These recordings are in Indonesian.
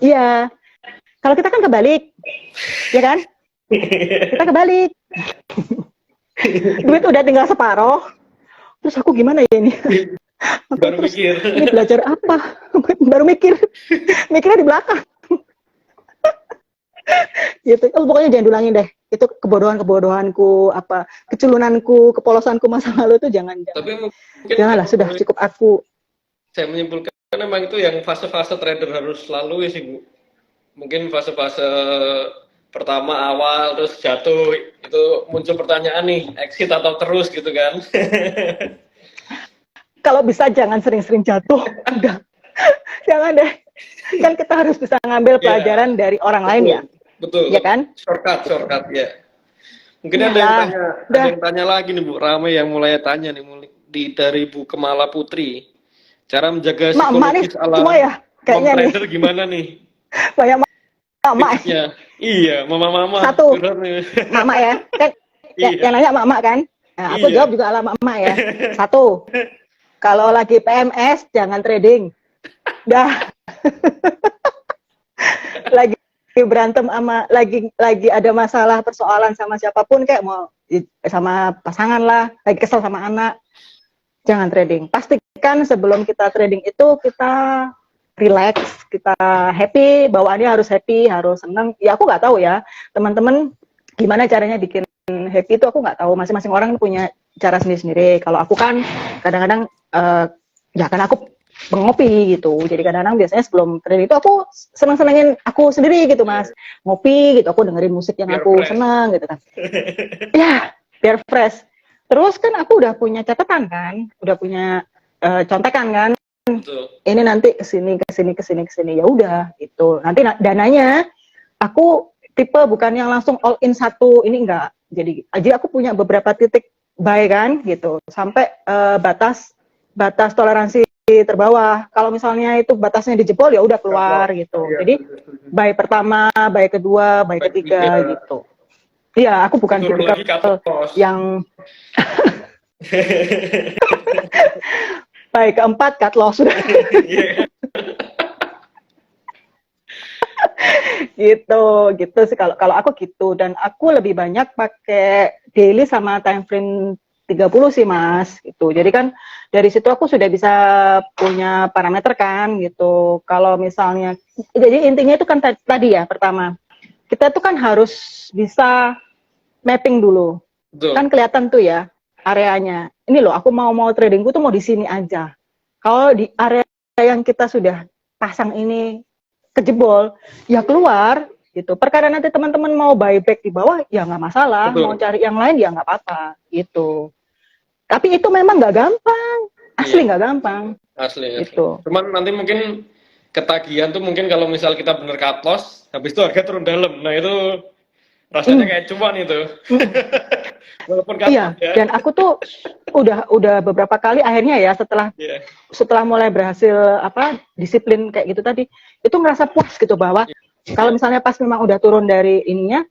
Iya. Kalau kita kan kebalik, ya kan? Kita kebalik. Duit udah tinggal separoh. Terus aku gimana ya ini? Aku Baru terus mikir. ini belajar apa? Baru mikirnya di belakang. Gitu. Oh, pokoknya jangan diulangin deh. Itu kebodohanku, apa keculunanku, kepolosanku masa lalu itu jangan. Tapi mungkin Janganlah, sudah cukup aku. saya menyimpulkan memang itu yang fase-fase trader harus lalui sih, Bu. Mungkin fase-fase pertama awal terus jatuh itu muncul pertanyaan nih, exit atau terus gitu kan. Kalau bisa jangan sering-sering jatuh. Udah. Jangan deh. Kan kita harus bisa ngambil pelajaran dari orang lain ya. Betul. Ya kan? Shortcut ya. Mungkin Iyalah. ada yang tanya lagi nih Bu, ramai yang mulai tanya nih dari Bu Kemala Putri. Cara menjaga psikologis ala semua ya, kayaknya trader nih. Gimana nih? Banyak mama. Iya, mama. Satu. Mama ya. Kan iya. yang nanya mama kan? Nah, aku jawab juga ala mama ya. Satu. Kalau lagi PMS jangan trading. Dah. lagi berantem sama lagi ada masalah persoalan sama siapapun, kayak mau sama pasangan lah, lagi kesel sama anak, jangan trading. Pastikan sebelum kita trading itu kita relax, kita happy, bawaannya harus happy, harus senang. Ya aku nggak tahu ya teman-teman gimana caranya bikin happy itu, aku nggak tahu, masing-masing orang punya cara sendiri-sendiri. Kalau aku kan kadang-kadang ya kan aku ngopi gitu, jadi kadang-kadang biasanya sebelum trading itu aku seneng-senengin aku sendiri gitu Mas, ngopi gitu, aku dengerin musik yang biar aku seneng gitu kan. Ya biar fresh. Terus kan aku udah punya catatan kan, udah punya contekan kan. Betul. Ini nanti kesini, ya udah gitu. Nanti dananya aku tipe bukan yang langsung all in satu, ini enggak. Jadi aku punya beberapa titik buy kan gitu, sampai batas toleransi terbawah. Kalau misalnya itu batasnya dijebol ya udah keluar gitu. Iya, jadi buy pertama, buy kedua, buy ketiga gitu. Iya, aku bukan tipe yang buy keempat cut loss sudah. gitu sih kalau aku gitu, dan aku lebih banyak pakai daily sama time frame 30 sih Mas gitu. Jadi kan dari situ aku sudah bisa punya parameter kan gitu. Kalau misalnya, jadi intinya itu kan tadi ya, pertama kita tuh kan harus bisa mapping dulu. Betul. Kan kelihatan tuh ya areanya. Ini loh aku mau tradingku tuh mau di sini aja. Kalau di area yang kita sudah pasang ini kejebol, ya keluar gitu. Perkara nanti teman-teman mau buyback di bawah ya nggak masalah. Betul. Mau cari yang lain ya nggak apa-apa gitu. Tapi itu memang nggak gampang, asli nggak gampang. Asli. Gitu. Cuman nanti mungkin ketagihan tuh mungkin kalau misal kita bener cut loss, habis itu harga turun dalam. Nah itu rasanya kayak cuan itu. Walaupun iya, ya. Dan aku tuh udah beberapa kali akhirnya ya setelah mulai berhasil disiplin kayak gitu tadi, itu ngerasa puas gitu bahwa kalau misalnya pas memang udah turun dari ininya,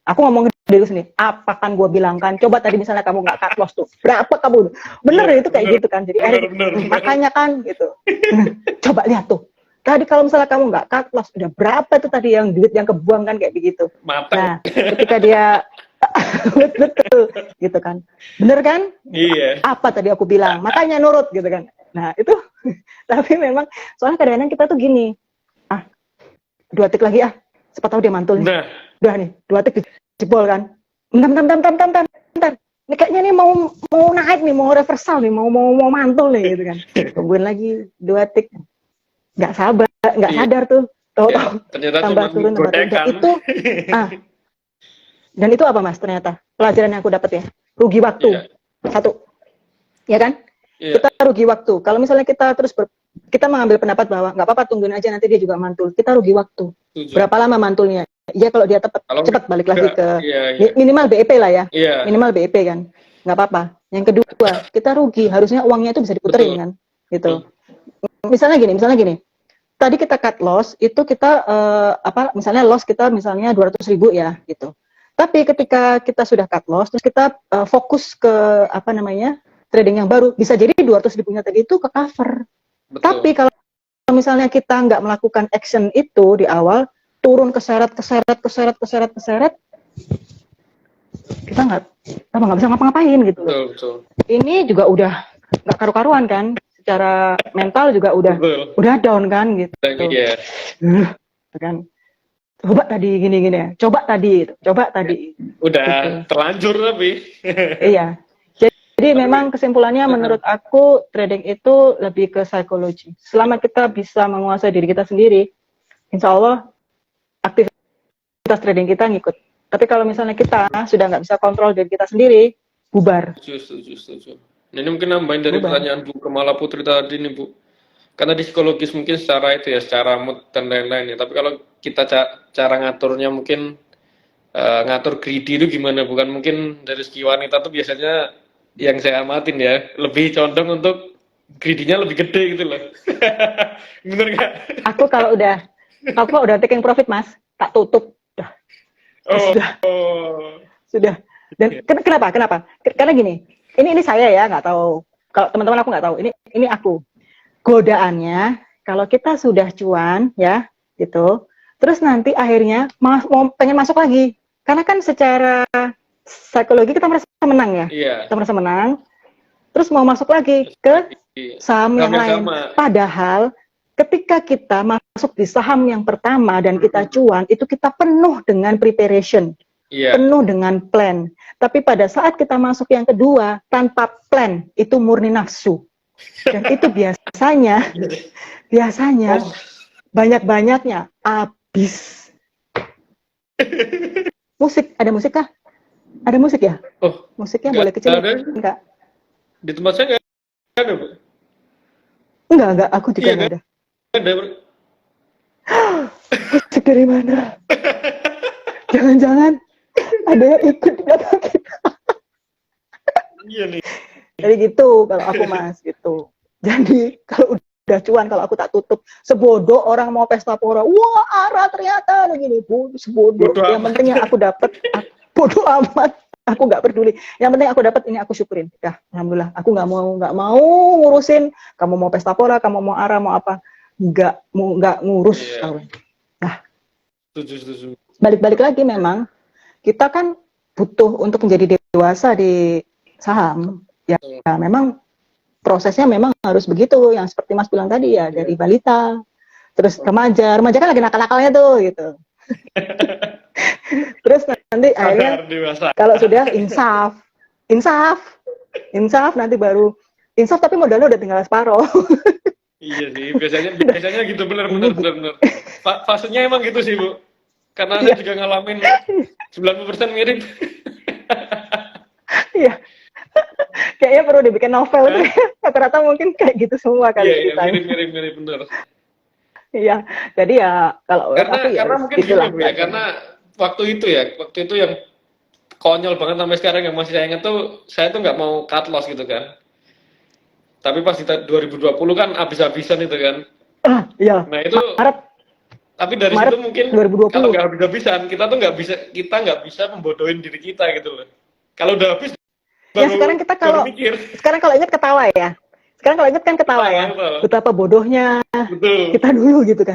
aku ngomong diri sendiri, apa kan gue bilang kan, coba tadi misalnya kamu nggak cut loss tuh, berapa kamu, bener itu kayak gitu kan, jadi makanya kan gitu, coba lihat tuh, tadi kalau misalnya kamu nggak cut loss, udah berapa tuh tadi yang duit yang kebuang kan kayak begitu. Nah, ketika dia betul gitu kan, bener kan? Iya. Apa tadi aku bilang, makanya nurut gitu kan. Nah itu, tapi memang soalnya kadang-kadang kita tuh gini, 2 tik lagi siapa tahu dia mantul nih. Udah nih 2 tik jebol kan, bentar. Ini kayaknya nih mau naik nih, mau reversal nih, mau mantul nih gitu kan. Tungguin lagi 2 tik, nggak sadar tuh, tambah turun. Itu, dan itu apa Mas, ternyata pelajaran yang aku dapat ya, rugi waktu. Satu, ya kan? Kita rugi waktu. Kalau misalnya kita terus kita mengambil pendapat bahwa nggak apa-apa, tungguin aja nanti dia juga mantul, kita rugi waktu. Berapa lama mantulnya? Ya kalau dia cepat balik lagi ke minimal BEP lah ya, minimal BEP kan, nggak apa-apa. Yang kedua, kita rugi, harusnya uangnya itu bisa diputerin kan, gitu. Misalnya gini, tadi kita cut loss, itu kita misalnya loss kita misalnya 200.000 ya, gitu. Tapi ketika kita sudah cut loss, terus kita fokus ke trading yang baru, bisa jadi 200.000-nya tadi itu ke cover. Betul. Tapi kalau misalnya kita nggak melakukan action itu di awal, turun keseret, kita nggak bisa ngapa-ngapain gitu loh. Betul. Ini juga udah nggak karu-karuan kan, secara mental juga udah down kan gitu. Iya. Kan, coba tadi gini-gini ya, coba tadi. Udah gitu. terlanjur tapi. Iya. Jadi memang kesimpulannya menurut aku trading itu lebih ke psikologi. Selama kita bisa menguasai diri kita sendiri, insya Allah aktivitas trading kita ngikut. Tapi kalau misalnya kita sudah nggak bisa kontrol diri kita sendiri, bubar. Setuju. Nah, ini mungkin nambahin dari pertanyaan Bu Kemala Putri tadi nih Bu. Karena di psikologis mungkin secara itu ya, secara mood dan lain-lain ya. Tapi kalau kita cara ngaturnya mungkin ngatur greedy itu gimana? Bukan mungkin dari segi wanita tuh biasanya yang saya amatin ya, lebih condong untuk greedy-nya lebih gede gitu loh. Bener nggak? Aku kalau udah taking profit Mas, tak tutup. Sudah. Dan kenapa? Karena gini, ini saya ya, nggak tahu. Kalau teman-teman aku nggak tahu. Ini aku. Godaannya, kalau kita sudah cuan ya, gitu. Terus nanti akhirnya mau pengen masuk lagi. Karena kan secara psikologi kita merasa menang ya. Iya. Kita merasa menang. Terus mau masuk lagi ke saham yang lain. Padahal ketika kita masuk di saham yang pertama dan kita cuan, itu kita penuh dengan preparation. Penuh dengan plan. Tapi pada saat kita masuk yang kedua, tanpa plan, itu murni nafsu. Dan itu biasanya banyak-banyaknya habis. Ada musik kah? Ada musik ya? Musiknya boleh kecil enggak? Di tempat saya enggak ada, Bu. Enggak, aku juga enggak ada. Ada. Musik dari mana? Jangan-jangan ada yang ikut di belakang kita. Iya nih. Jadi gitu kalau aku Mas gitu. Jadi kalau udah cuan, kalau aku tak tutup. Sebodoh orang mau pesta pora, wah Ara ternyata begini, sebodoh. Yang penting yang aku dapat, bodoh amat. Aku nggak peduli. Yang penting aku dapat ini, aku syukurin. Ya, alhamdulillah. Aku nggak mau ngurusin. Kamu mau pesta pora, kamu mau Ara, mau apa? Nggak ngurus. Nah, setuju. Balik lagi memang kita kan butuh untuk menjadi dewasa di saham. Ya, memang prosesnya memang harus begitu, yang seperti Mas bilang tadi ya, dari balita, terus remaja kan lagi nakal-nakalnya tuh gitu. Terus nanti akhirnya kalau sudah insaf nanti baru insaf, tapi modalnya udah tinggal separuh. Iya sih, biasanya gitu, bener. Fasenya emang gitu sih Bu, karena saya juga ngalamin 90% mirip. Iya. Kayaknya perlu dibikin novel itu. Rata-rata mungkin kayak gitu semua kali. Iya, mirip bener. Iya, jadi ya kalau karena mungkin gini Bu ya, karena waktu itu yang konyol banget sampai sekarang yang masih saya ingat tuh, saya tuh nggak mau cut loss gitu kan. Tapi pas di 2020 kan habis-habisan itu kan. Iya. Nah itu Maret. Tapi dari Maret situ mungkin 2020. kalau nggak habis-habisan, kita nggak bisa membodohin diri kita gitu loh. Kalau udah habis ya sekarang kalau ingat ketawa ya. Sekarang kalau ingat kan ketawa ya. Betapa bodohnya kita dulu gitu kan.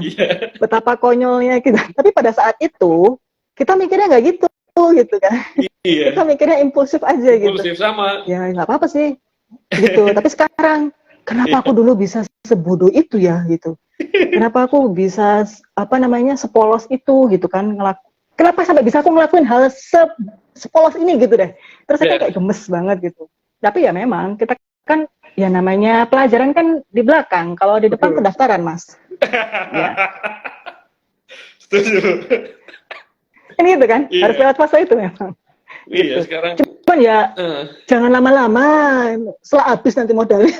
Betapa konyolnya kita. Tapi pada saat itu kita mikirnya nggak gitu kan. Kita mikirnya impulsif aja gitu. Impulsif sama. Ya nggak apa-apa sih. Gitu. Tapi sekarang kenapa aku dulu bisa sebodoh itu ya gitu. Kenapa aku bisa sepolos itu gitu kan. Kenapa sampai bisa aku ngelakuin hal sepolos ini gitu deh. Terus saya kayak gemes banget gitu. Tapi ya memang kita kan ya namanya pelajaran kan di belakang. Kalau di depan pendaftaran Mas. Ya. Setuju. Ini gitu kan. Harus lewat fase itu memang. Iya, gitu. sekarang. Cuman ya jangan lama-lama. Setelah habis nanti modalnya.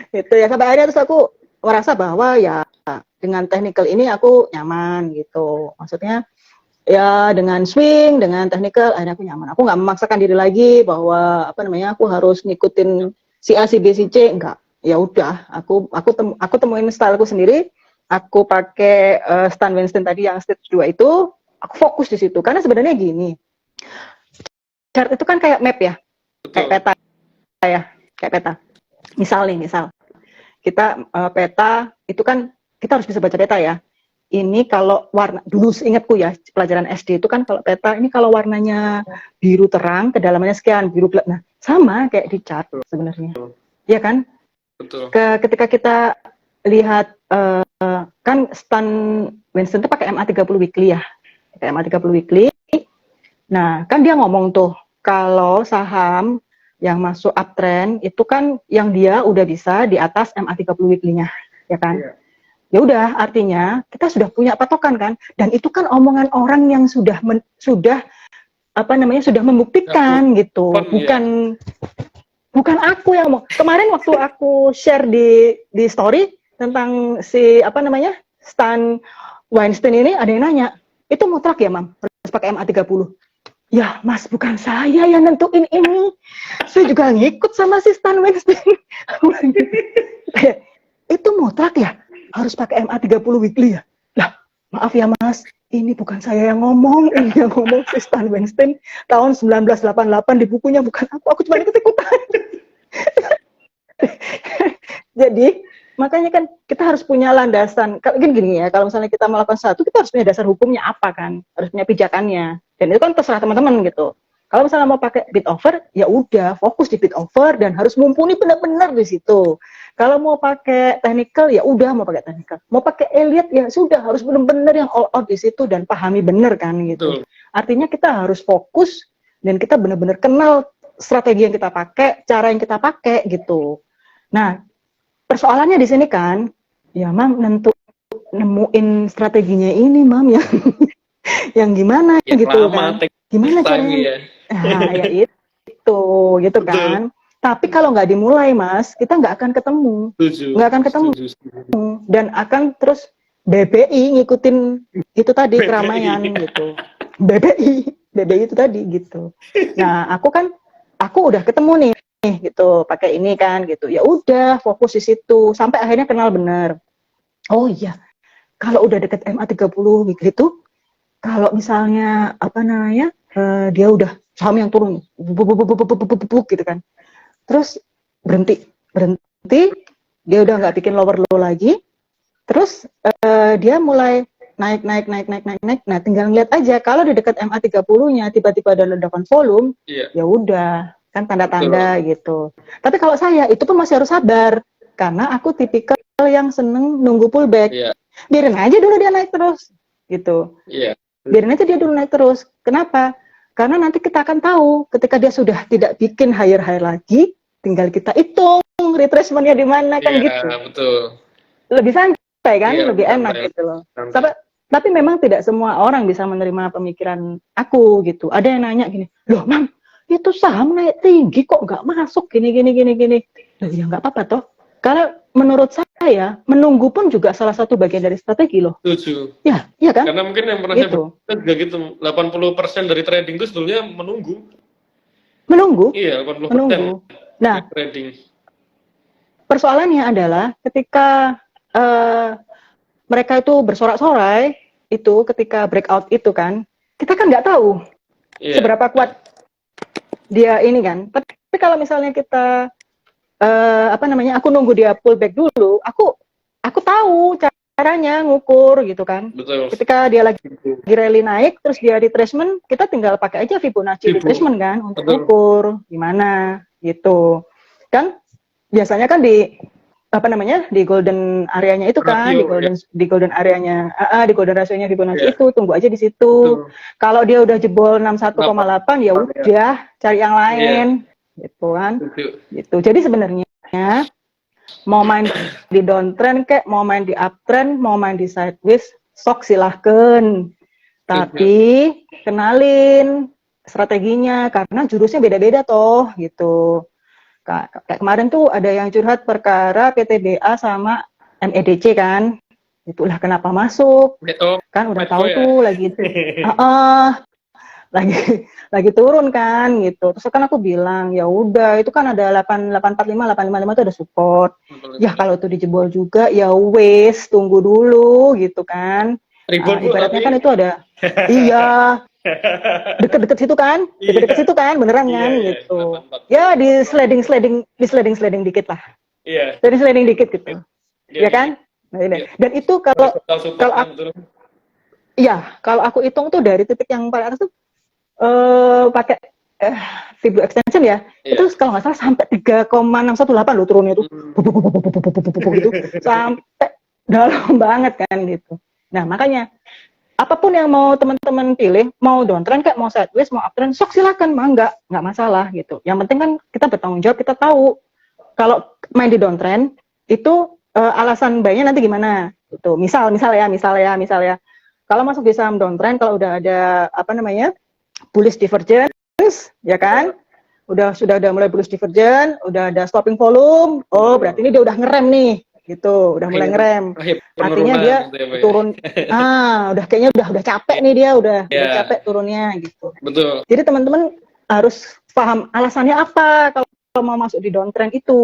Itu ya sampai akhirnya terus aku merasa bahwa ya dengan technical ini aku nyaman gitu. Maksudnya ya dengan swing, dengan technical akhirnya aku nyaman. Aku nggak memaksakan diri lagi bahwa aku harus ngikutin si A, si B, si C, enggak. Ya udah, aku temuin styleku sendiri. Aku pakai Stan Winston tadi yang stage 2 itu, aku fokus di situ. Karena sebenarnya gini. Chart itu kan kayak map ya. Kayak peta ya, kayak peta. misal kita peta itu kan kita harus bisa baca peta ya. Ini kalau warna, dulu ingatku ya pelajaran SD itu kan kalau peta ini kalau warnanya biru terang, kedalamannya sekian, biru gelap. Nah, sama kayak di chart sebenarnya. Iya kan? Betul. Ketika kita lihat kan Stan Winston itu pakai MA30 weekly ya. Pakai MA30 weekly. Nah, kan dia ngomong tuh kalau saham yang masuk uptrend itu kan yang dia udah bisa di atas MA30 weekly-nya, ya kan? Iya. Ya udah, artinya kita sudah punya patokan kan, dan itu kan omongan orang yang sudah membuktikan gitu, bukan aku yang mau. Kemarin waktu aku share di story tentang si Stan Weinstein ini, ada yang nanya, itu mutlak ya Mam, harus pakai MA30? Ya Mas, bukan saya yang nentuin ini, saya juga ngikut sama si Stan Weinstein. Itu mutlak ya? Harus pakai MA30 weekly ya? Lah, maaf ya Mas, ini bukan saya yang ngomong, ini yang ngomong si Stan Weinstein tahun 1988 di bukunya, bukan aku cuma ikut-ikutan. Jadi, makanya kan kita harus punya landasan. Kalau gini ya, kalau misalnya kita melakukan sesuatu, kita harus punya dasar hukumnya apa kan? Harus punya pijakannya. Dan itu kan terserah teman-teman gitu. Kalau misalnya mau pakai bid over, ya udah fokus di bid over dan harus mumpuni benar-benar di situ. Kalau mau pakai technical, ya udah mau pakai technical. Mau pakai Elliott, ya sudah harus benar-benar yang all out di situ dan pahami benar kan gitu. Artinya kita harus fokus dan kita benar-benar kenal strategi yang kita pakai, cara yang kita pakai gitu. Nah, persoalannya di sini kan, ya Mam nemuin strateginya ini Mam yang gimana ya, gitu kan. Gimana caranya? Ya. Nah, ya itu gitu kan. Tapi kalau nggak dimulai Mas, kita nggak akan ketemu. Nggak akan ketemu. Dan akan terus BBI ngikutin itu tadi keramaian gitu. BBI itu tadi gitu. Nah, aku udah ketemu nih gitu, pakai ini kan gitu. Ya udah, fokus di situ sampai akhirnya kenal bener. Oh iya, kalau udah deket MA30 gitu, kalau misalnya dia udah saham yang turun gitu kan, terus berhenti, dia udah nggak bikin lower low lagi, terus dia mulai naik. Nah, tinggal lihat aja kalau di dekat MA30-nya tiba-tiba ada ledakan volume, ya udah kan tanda-tanda gitu. Tapi kalau saya itu pun masih harus sabar karena aku tipikal yang seneng nunggu pullback. Biarin aja dulu dia naik terus gitu. Biarin aja dia dulu naik terus. Kenapa? Karena nanti kita akan tahu ketika dia sudah tidak bikin higher high lagi, tinggal kita hitung retracement-nya di mana kan gitu. Betul. Lebih santai kan, lebih enak gitu loh. Tapi memang tidak semua orang bisa menerima pemikiran aku gitu. Ada yang nanya gini, loh Mam, itu saham naik tinggi kok nggak masuk gini. Loh ya nggak apa-apa toh. Karena menurut saya menunggu pun juga salah satu bagian dari strategi loh. Setuju. Ya, iya kan? Karena mungkin yang pernah saya juga gitu, 80% dari trading itu sebetulnya menunggu. Iya, 80%. Menunggu. Nah, trading. Persoalannya adalah ketika mereka itu bersorak-sorai itu ketika breakout itu kan, kita kan nggak tahu seberapa kuat dia ini kan. Tapi kalau misalnya kita aku nunggu dia pullback dulu, aku tahu caranya ngukur gitu kan. Betul. Ketika dia lagi rally naik terus dia retracement, kita tinggal pakai aja Fibonacci retracement kan untuk ngukur gimana gitu. Kan biasanya kan di golden areanya itu kan, di golden areanya, di golden rasionya Fibonacci itu, tunggu aja di situ. Kalau dia udah jebol 61,8 ya udah cari yang lain. Gitu kan. Gitu. Jadi sebenarnya mau main di downtrend kayak mau main di uptrend, mau main di sideways, sok silahkan. Tapi kenalin strateginya karena jurusnya beda-beda toh gitu. Kayak kemarin tuh ada yang curhat perkara PTBA sama MEDC kan. Itulah kenapa masuk. Kan udah tahu tuh lagi turun kan gitu. Terus kan aku bilang ya udah itu kan ada 845 855 itu ada support. Ya kalau itu dijebol juga ya wes tunggu dulu gitu kan. Ibaratnya kan itu ada Deket-deket situ kan, deket-deket Iya. situ kan, beneran Iya, kan iya, gitu. 84. Ya di sliding dikit lah, Iya, sliding dikit gitu, dia ya di kan. Nah, ini. dia Dan itu harus kalau tahu kalau support-nya aku, betul. iya kalau aku hitung tuh dari titik yang paling atas tuh pakai Vibro extension ya, itu Iya. kalau nggak salah sampai 3,618 loh turunnya tuh, gitu, sampai dalam banget kan gitu. Nah makanya apapun yang mau teman-teman pilih, mau downtrend kayak mau sideways, mau uptrend, sok silakan, mah nggak masalah gitu. Yang penting kan kita bertanggung jawab, kita tahu kalau main di downtrend itu alasan baiknya nanti gimana gitu. Misal ya, kalau masuk di saham downtrend, kalau udah ada apa namanya bullish divergence, ya kan, sudah mulai bullish divergence, udah ada stopping volume, oh berarti ini dia udah ngerem nih, gitu, udah mulai ngerem. Akhir Artinya penurunan dia gitu ya, Pak ya. turun, udah kayaknya udah capek nih dia, udah Iya, capek turunnya gitu. betul. Jadi teman-teman harus paham alasannya apa kalau mau masuk di downtrend itu.